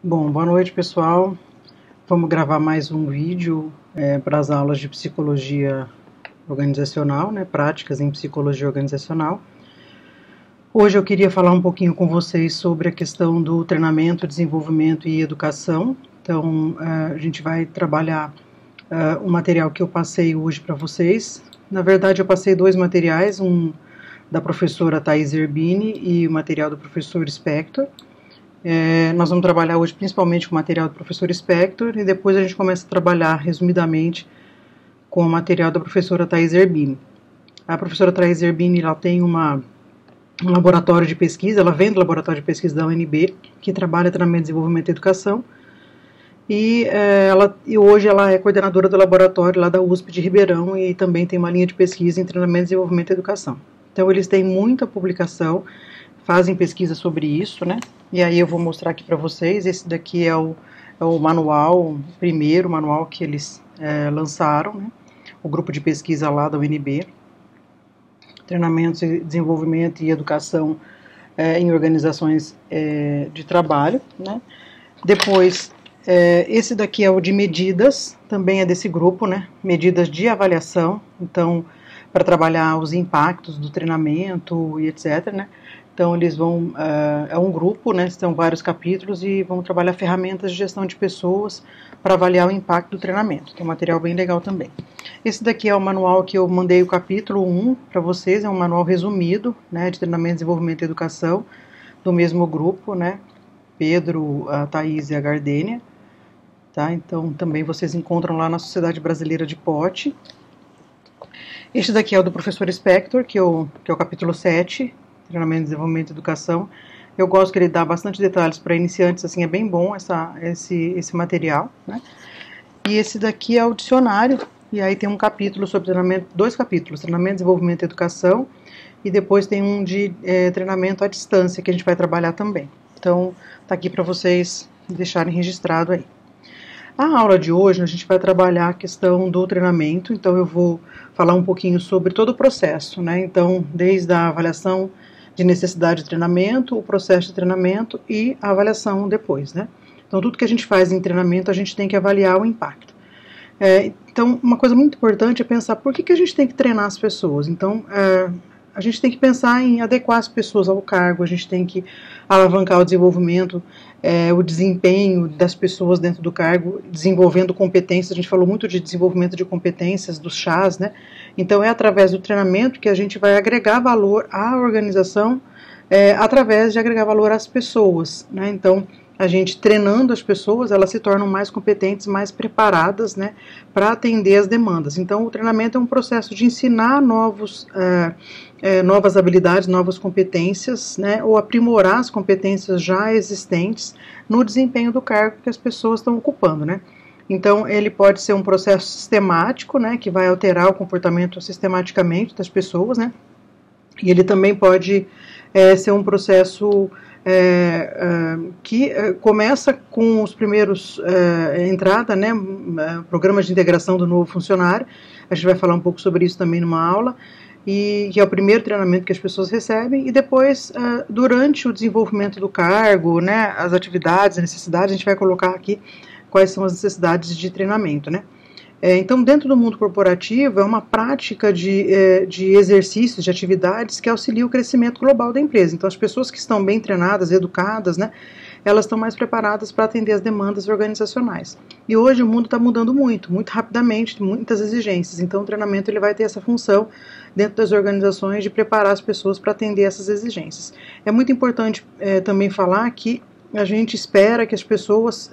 Bom, boa noite, pessoal. Vamos gravar mais um vídeo para as aulas de psicologia organizacional, né? Práticas em psicologia organizacional. Hoje eu queria falar um pouquinho com vocês sobre a questão do treinamento, desenvolvimento e educação. Então, a gente vai trabalhar o material que eu passei hoje para vocês. Na verdade, eu passei dois materiais, um da professora Thais Zerbini e o material do professor Spector. Nós vamos trabalhar hoje principalmente com o material do professor Spector e depois a gente começa a trabalhar resumidamente com o material da professora Thais Zerbini. A professora Thais Zerbini, ela tem um laboratório de pesquisa, ela vem do laboratório de pesquisa da UNB, que trabalha treinamento, desenvolvimento e educação, e hoje ela é coordenadora do laboratório lá da USP de Ribeirão e também tem uma linha de pesquisa em treinamento, desenvolvimento e educação. Então eles têm muita publicação, fazem pesquisa sobre isso, né? E aí eu vou mostrar aqui para vocês. Esse daqui é o manual, o primeiro manual que eles lançaram, né? O grupo de pesquisa lá da UNB, treinamento, desenvolvimento e educação em organizações de trabalho, né? Depois, esse daqui é o de medidas, também é desse grupo, né? Medidas de avaliação, então, para trabalhar os impactos do treinamento e etc, né? Então, eles vão, é um grupo, né, são vários capítulos e vão trabalhar ferramentas de gestão de pessoas para avaliar o impacto do treinamento. Tem um material bem legal também. Esse daqui é o manual que eu mandei o capítulo 1 para vocês, é um manual resumido, né, de treinamento, desenvolvimento e educação, do mesmo grupo, né, Pedro, a Thaís e a Gardênia. Tá? Então, também vocês encontram lá na Sociedade Brasileira de POT. Este daqui é o do professor Spector, que é o capítulo 7, treinamento, desenvolvimento e educação. Eu gosto que ele dá bastante detalhes para iniciantes, assim, é bem bom esse material, né? E esse daqui é o dicionário, e aí tem um capítulo sobre treinamento, dois capítulos, treinamento, desenvolvimento e educação, e depois tem um de treinamento à distância, que a gente vai trabalhar também. Então, tá aqui para vocês deixarem registrado aí. A aula de hoje a gente vai trabalhar a questão do treinamento, então eu vou falar um pouquinho sobre todo o processo, né? Então, desde a avaliação de necessidade de treinamento, o processo de treinamento e a avaliação depois, né? Então, tudo que a gente faz em treinamento, a gente tem que avaliar o impacto. Então, uma coisa muito importante é pensar por que a gente tem que treinar as pessoas. Então, a gente tem que pensar em adequar as pessoas ao cargo, a gente tem que alavancar o desenvolvimento, o desempenho das pessoas dentro do cargo, desenvolvendo competências. A gente falou muito de desenvolvimento de competências dos chás, né? Então é através do treinamento que a gente vai agregar valor à organização, através de agregar valor às pessoas, né? Então, a gente treinando as pessoas, elas se tornam mais competentes, mais preparadas, né, para atender as demandas. Então, o treinamento é um processo de ensinar novas habilidades, novas competências, né, ou aprimorar as competências já existentes no desempenho do cargo que as pessoas estão ocupando, né. Então, ele pode ser um processo sistemático, né, que vai alterar o comportamento sistematicamente das pessoas, né, e ele também pode ser um processo que começa com os primeiros entrada, né, programas de integração do novo funcionário. A gente vai falar um pouco sobre isso também numa aula, e que é o primeiro treinamento que as pessoas recebem, e depois, durante o desenvolvimento do cargo, né, as atividades, as necessidades, a gente vai colocar aqui quais são as necessidades de treinamento, né. Então, dentro do mundo corporativo, é uma prática de exercícios, de atividades que auxiliam o crescimento global da empresa. Então, as pessoas que estão bem treinadas, educadas, né, elas estão mais preparadas para atender as demandas organizacionais. E hoje o mundo está mudando muito, muito rapidamente, muitas exigências. Então, o treinamento ele vai ter essa função dentro das organizações de preparar as pessoas para atender essas exigências. É muito importante também falar que a gente espera que as pessoas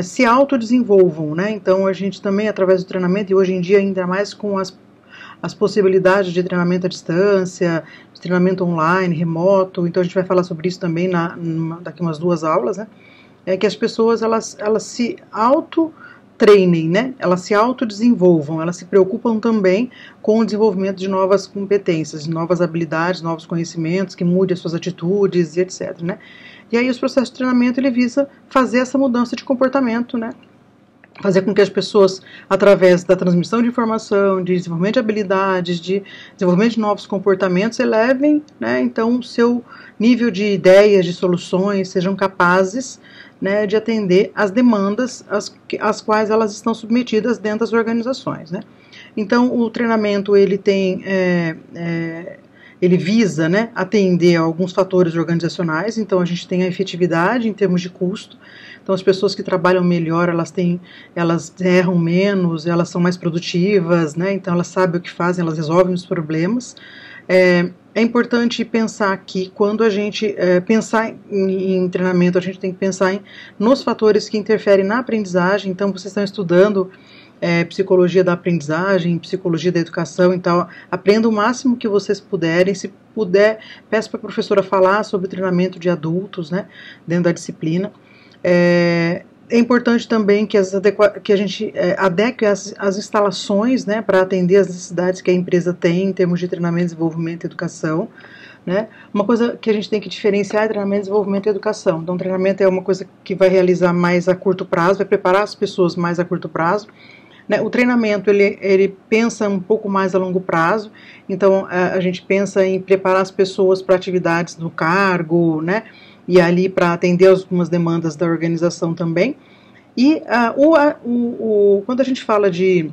se autodesenvolvam, né? Então, a gente também, através do treinamento, e hoje em dia ainda mais com as possibilidades de treinamento à distância, de treinamento online, remoto, então a gente vai falar sobre isso também daqui umas 2 aulas, né? Que as pessoas, elas se treinem, né? Elas se autodesenvolvam, elas se preocupam também com o desenvolvimento de novas competências, de novas habilidades, novos conhecimentos, que mude as suas atitudes e etc, né? E aí os processos de treinamento, ele visa fazer essa mudança de comportamento, né? Fazer com que as pessoas, através da transmissão de informação, de desenvolvimento de habilidades, de desenvolvimento de novos comportamentos, elevem, né, então, o seu nível de ideias, de soluções, sejam capazes né, de atender as demandas às quais elas estão submetidas dentro das organizações, né. Então, o treinamento, ele tem, ele visa, né, atender a alguns fatores organizacionais. Então, a gente tem a efetividade em termos de custo. Então, as pessoas que trabalham melhor, elas erram menos, elas são mais produtivas, né, então elas sabem o que fazem, elas resolvem os problemas. É importante pensar que quando a gente pensar em treinamento, a gente tem que pensar nos fatores que interferem na aprendizagem. Então, vocês estão estudando psicologia da aprendizagem, psicologia da educação, então aprenda o máximo que vocês puderem. Se puder, peço para a professora falar sobre o treinamento de adultos, né, dentro da disciplina. É importante também que a gente adeque as instalações, né, para atender as necessidades que a empresa tem em termos de treinamento, desenvolvimento e educação, né. Uma coisa que a gente tem que diferenciar é treinamento, desenvolvimento e educação. Então, treinamento é uma coisa que vai realizar mais a curto prazo, vai preparar as pessoas mais a curto prazo, né. O treinamento, ele pensa um pouco mais a longo prazo. Então, a gente pensa em preparar as pessoas para atividades no cargo, né, e ali para atender algumas demandas da organização também. E quando a gente fala de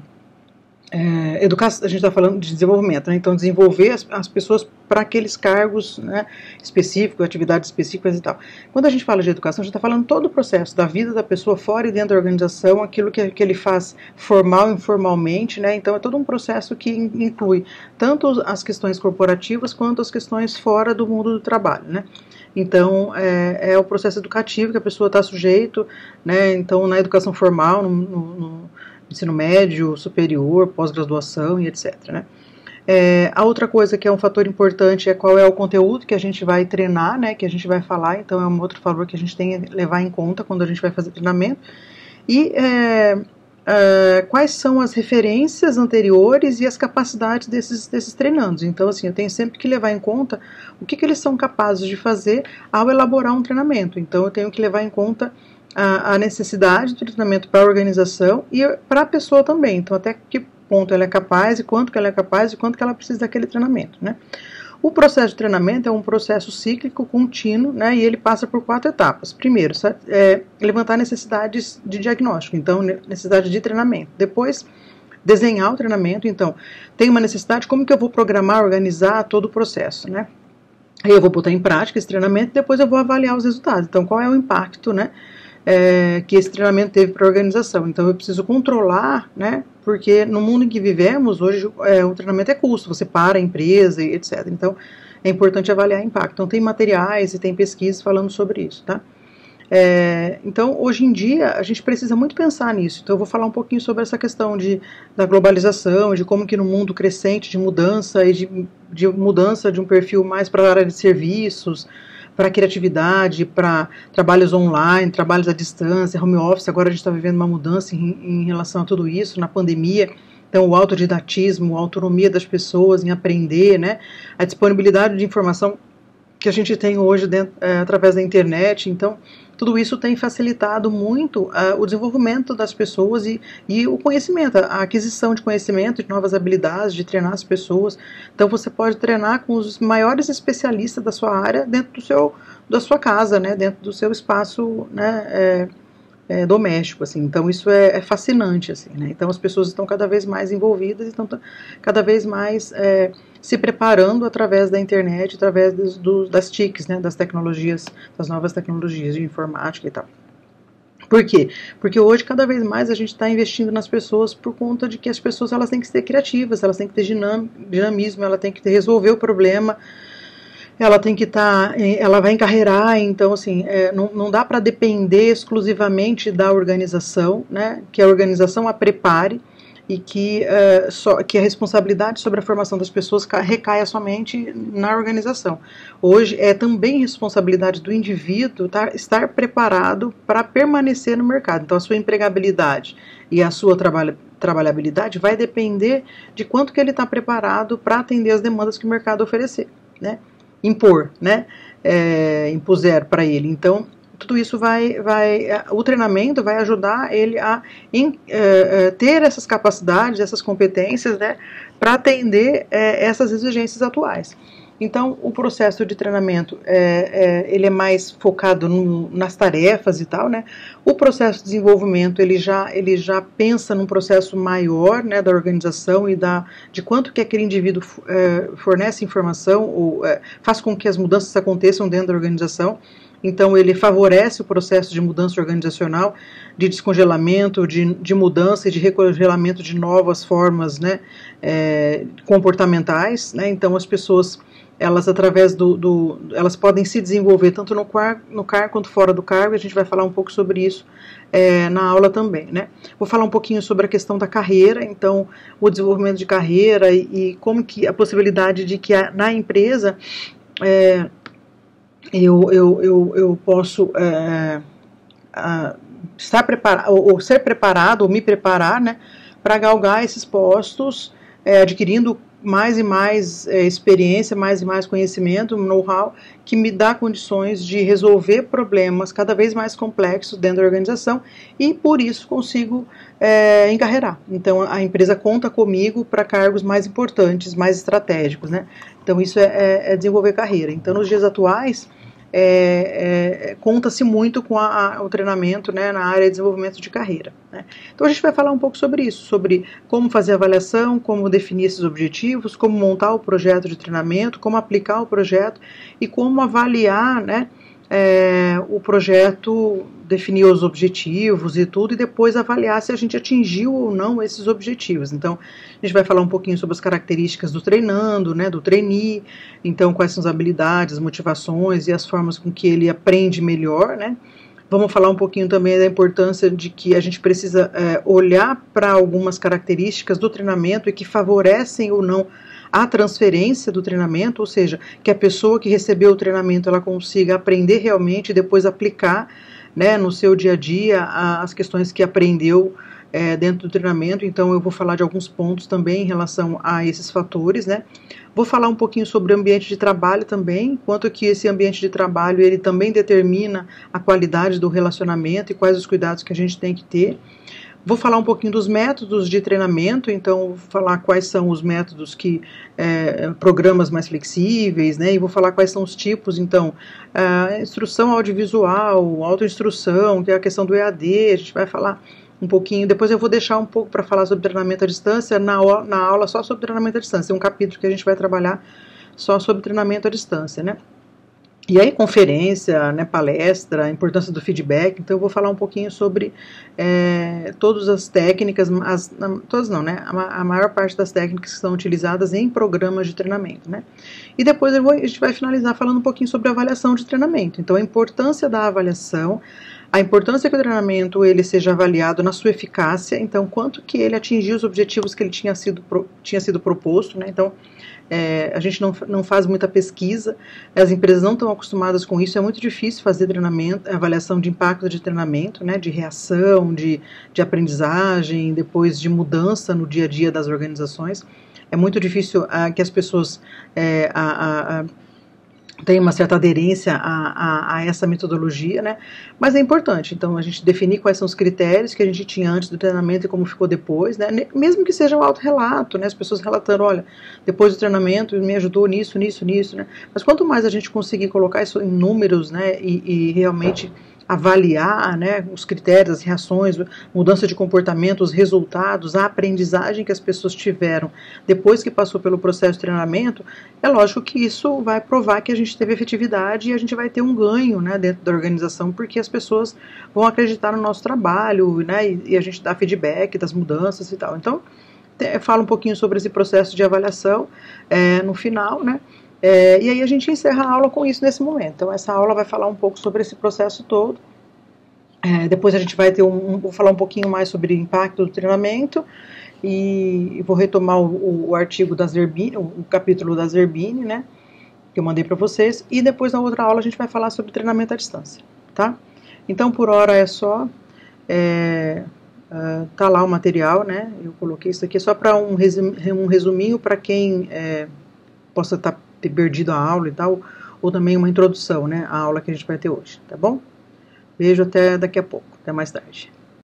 educação, a gente está falando de desenvolvimento, né? Então desenvolver as pessoas para aqueles cargos, né, específicos, atividades específicas e tal. Quando a gente fala de educação, a gente está falando todo o processo da vida da pessoa fora e dentro da organização, aquilo que ele faz formal e informalmente, né? Então é todo um processo que inclui tanto as questões corporativas quanto as questões fora do mundo do trabalho, né? Então, é o processo educativo que a pessoa está sujeito, né? Então, na educação formal, no ensino médio, superior, pós-graduação e etc, né? A outra coisa que é um fator importante é qual é o conteúdo que a gente vai treinar, né? Que a gente vai falar. Então, é um outro fator que a gente tem que levar em conta quando a gente vai fazer treinamento. E quais são as referências anteriores e as capacidades desses treinandos. Então, assim, eu tenho sempre que levar em conta o que eles são capazes de fazer ao elaborar um treinamento. Então, eu tenho que levar em conta a necessidade do treinamento para a organização e para a pessoa também. Então, até que ponto ela é capaz e quanto que ela é capaz e quanto que ela precisa daquele treinamento, né? O processo de treinamento é um processo cíclico, contínuo, né, e ele passa por 4 etapas. Primeiro, levantar necessidades de diagnóstico, então necessidade de treinamento. Depois, desenhar o treinamento. Então, tem uma necessidade, como que eu vou programar, organizar todo o processo, né? Aí eu vou botar em prática esse treinamento e depois eu vou avaliar os resultados. Então, qual é o impacto, né, que esse treinamento teve para a organização. Então, eu preciso controlar, né, porque no mundo em que vivemos, hoje o treinamento é custo, você para a empresa e etc. Então, é importante avaliar impacto. Então, tem materiais e tem pesquisas falando sobre isso, tá? Então, hoje em dia, a gente precisa muito pensar nisso. Então, eu vou falar um pouquinho sobre essa questão da globalização, de como que no mundo crescente de mudança e de mudança de um perfil mais para a área de serviços, para criatividade, para trabalhos online, trabalhos à distância, home office. Agora a gente está vivendo uma mudança em relação a tudo isso, na pandemia. Então, o autodidatismo, a autonomia das pessoas em aprender, né? A disponibilidade de informação que a gente tem hoje através da internet. Então, tudo isso tem facilitado muito o desenvolvimento das pessoas e o conhecimento, a aquisição de conhecimento, de novas habilidades, de treinar as pessoas. Então, você pode treinar com os maiores especialistas da sua área dentro da sua casa, né, dentro do seu espaço, né, doméstico, assim. Então isso é fascinante, assim, né? Então as pessoas estão cada vez mais envolvidas, estão cada vez mais se preparando através da internet, através das TICs, né, das tecnologias, das novas tecnologias de informática e tal. Por quê? Porque hoje cada vez mais a gente está investindo nas pessoas por conta de que as pessoas elas têm que ser criativas, elas têm que ter dinamismo, ela tem que resolver o problema, ela tem que ela vai encarreirar. Então, assim, não dá para depender exclusivamente da organização, né, que a organização a prepare e que a responsabilidade sobre a formação das pessoas recaia somente na organização. Hoje é também responsabilidade do indivíduo estar preparado para permanecer no mercado. Então, a sua empregabilidade e a sua trabalhabilidade vai depender de quanto que ele está preparado para atender as demandas que o mercado oferecer, né? Impor, né? Impuser para ele. Então, tudo isso o treinamento vai ajudar ele a ter essas capacidades, essas competências, né, para atender essas exigências atuais. Então, o processo de treinamento, ele é mais focado nas tarefas e tal, né? O processo de desenvolvimento, ele já pensa num processo maior, né, da organização e de quanto que aquele indivíduo fornece informação ou faz com que as mudanças aconteçam dentro da organização. Então, ele favorece o processo de mudança organizacional, de descongelamento, de mudança e de recongelamento de novas formas, né, comportamentais, né? Então, as pessoas, elas através elas podem se desenvolver tanto no cargo quanto fora do cargo. A gente vai falar um pouco sobre isso na aula também, né? Vou falar um pouquinho sobre a questão da carreira, então o desenvolvimento de carreira e como que a possibilidade de que na empresa eu posso estar preparado ou ser preparado ou me preparar, né, para galgar esses postos, adquirindo mais e mais experiência, mais e mais conhecimento, know-how, que me dá condições de resolver problemas cada vez mais complexos dentro da organização e por isso consigo encarreirar. Então a empresa conta comigo para cargos mais importantes, mais estratégicos, né? Então isso é desenvolver carreira. Então nos dias atuais conta-se muito com o treinamento, né, na área de desenvolvimento de carreira, né? Então a gente vai falar um pouco sobre isso, sobre como fazer a avaliação, como definir esses objetivos, como montar o projeto de treinamento, como aplicar o projeto e como avaliar, né, o projeto, definir os objetivos e tudo, e depois avaliar se a gente atingiu ou não esses objetivos. Então, a gente vai falar um pouquinho sobre as características do treinando, né, do trainee, então quais são as habilidades, as motivações e as formas com que ele aprende melhor, né. Vamos falar um pouquinho também da importância de que a gente precisa olhar para algumas características do treinamento e que favorecem ou não a transferência do treinamento, ou seja, que a pessoa que recebeu o treinamento ela consiga aprender realmente e depois aplicar, né, no seu dia a dia as questões que aprendeu dentro do treinamento. Então eu vou falar de alguns pontos também em relação a esses fatores, né. Vou falar um pouquinho sobre o ambiente de trabalho também, quanto que esse ambiente de trabalho ele também determina a qualidade do relacionamento e quais os cuidados que a gente tem que ter. Vou falar um pouquinho dos métodos de treinamento, então vou falar quais são os métodos programas mais flexíveis, né, e vou falar quais são os tipos, então, instrução audiovisual, autoinstrução, que é a questão do EAD, a gente vai falar um pouquinho, depois eu vou deixar um pouco para falar sobre treinamento à distância, na aula só sobre treinamento à distância, tem um capítulo que a gente vai trabalhar só sobre treinamento à distância, né. E aí, conferência, né, palestra, a importância do feedback. Então eu vou falar um pouquinho sobre todas as técnicas, todas não, né, a maior parte das técnicas que são utilizadas em programas de treinamento, né. E depois a gente vai finalizar falando um pouquinho sobre a avaliação de treinamento. Então a importância da avaliação, a importância que o treinamento ele seja avaliado na sua eficácia, então quanto que ele atingiu os objetivos que ele tinha sido proposto, né. Então a gente não faz muita pesquisa, as empresas não estão acostumadas com isso, é muito difícil fazer treinamento, avaliação de impacto de treinamento, né, de reação, de aprendizagem, depois de mudança no dia a dia das organizações. É muito difícil que as pessoas tem uma certa aderência a essa metodologia, né? Mas é importante, então, a gente definir quais são os critérios que a gente tinha antes do treinamento e como ficou depois, né? Mesmo que seja um autorrelato, né? As pessoas relatando, olha, depois do treinamento me ajudou nisso, né? Mas quanto mais a gente conseguir colocar isso em números, né? E realmente avaliar, né, os critérios, as reações, mudança de comportamento, os resultados, a aprendizagem que as pessoas tiveram depois que passou pelo processo de treinamento, é lógico que isso vai provar que a gente teve efetividade e a gente vai ter um ganho, né, dentro da organização, porque as pessoas vão acreditar no nosso trabalho, né, e a gente dá feedback das mudanças e tal. Então, fala um pouquinho sobre esse processo de avaliação no final, né. E aí a gente encerra a aula com isso nesse momento. Então essa aula vai falar um pouco sobre esse processo todo. Depois a gente vai ter vou falar um pouquinho mais sobre o impacto do treinamento e vou retomar o artigo da Zerbini, o capítulo da Zerbini, né, que eu mandei para vocês. E depois na outra aula a gente vai falar sobre treinamento à distância, tá? Então por hora é só. Tá lá o material, né? Eu coloquei isso aqui só para um resuminho para quem possa estar perdido a aula e tal, ou também uma introdução, né, à aula que a gente vai ter hoje, tá bom? Beijo, até daqui a pouco, até mais tarde.